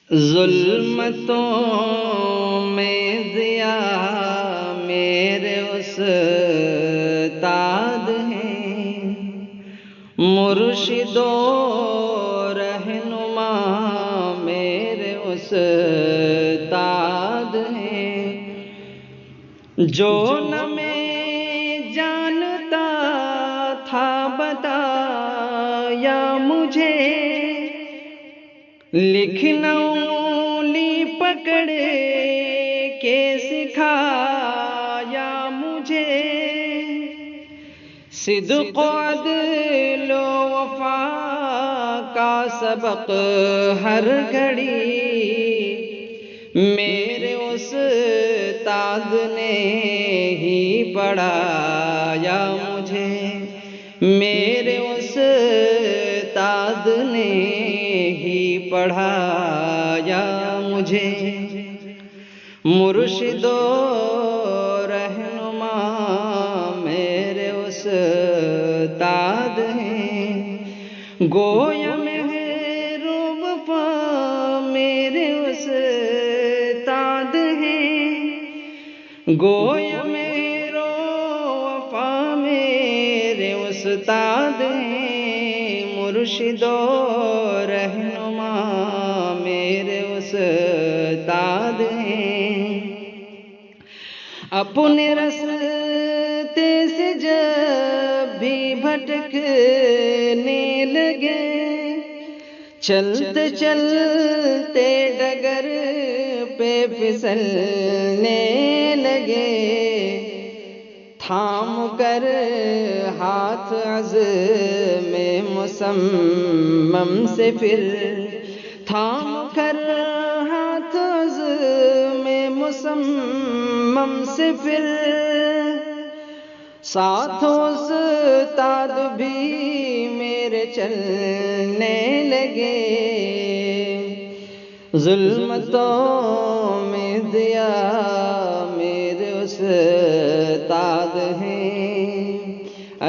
ظلمتوں میں ضیا میرے استاد ہیں، مرشد و رہنما میرے استاد ہیں، جو نہ میں جانتا تھا بتایا مجھے، لکھنا انگلی پکڑ کے سکھایا مجھے، صدق و عدل و وفا کا سبق ہر گھڑی میرے استاد نے ہی پڑھایا مجھے، میرے استاد نے ہی پڑھایا مجھے، مرشد و رہنما میرے استاد ہیں، گویا محروب پا میرے استاد ہیں، گویا محروب پا میرے استاد ہیں، مرشد و رہنما میرے استاد ہیں، اپنے راستے سے جب بھی بھٹکنے لگے، چلتے چلتے ڈگر پہ پھسلنے لگے، تھام کر ہاتھ عزم مصمم سے پھر تھام کر ہاتھ عزم مصمم سے پھر ساتھ استاد بھی میرے چلنے لگے، ظلمتوں میں ضیا میرے استاد ہیں،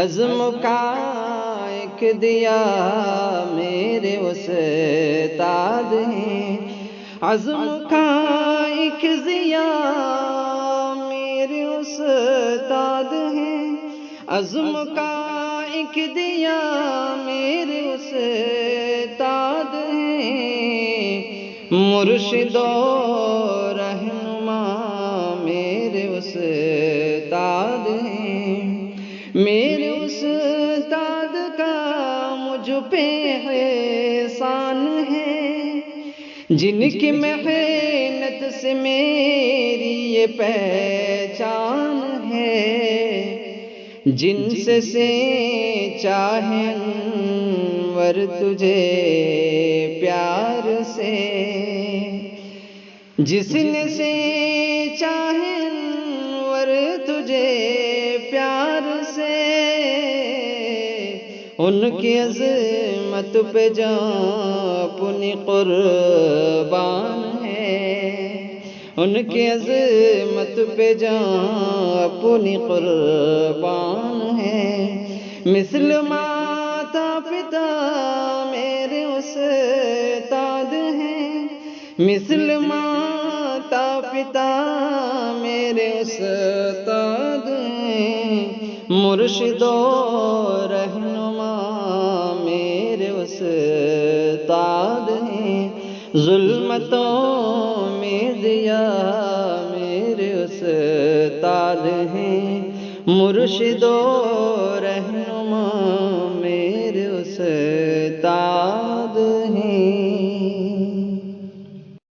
عزم کا ایک دیا میرے استاد ہیں، عزم کا ایک ضیا میرے استاد ہیں، عزم کا ایک دیا میرے استاد ہیں، مرشد و رہنما میرے استاد ہیں، میرے استاد کا مجھ پہ احسان ہے، جن کی محنت سے میری یہ پہچان ہے، جن سے چاہے انور تجھے پیار سے، جس نے سے چاہے انور تجھے پیار سے، ان کی عظمت پہ جاں اپنی قربان ہے، ان کی عظمت پہ جاں اپنی قربان ہے، مثل ماتا پتا میرے استاد ہیں، مثل ماتا پتا میرے استاد ہیں، مرشد و رہنما میرے استاد ہیں، ظلمتوں میں ضیا میرے استاد ہیں، مرشد و رہنما میرے استاد ہیں۔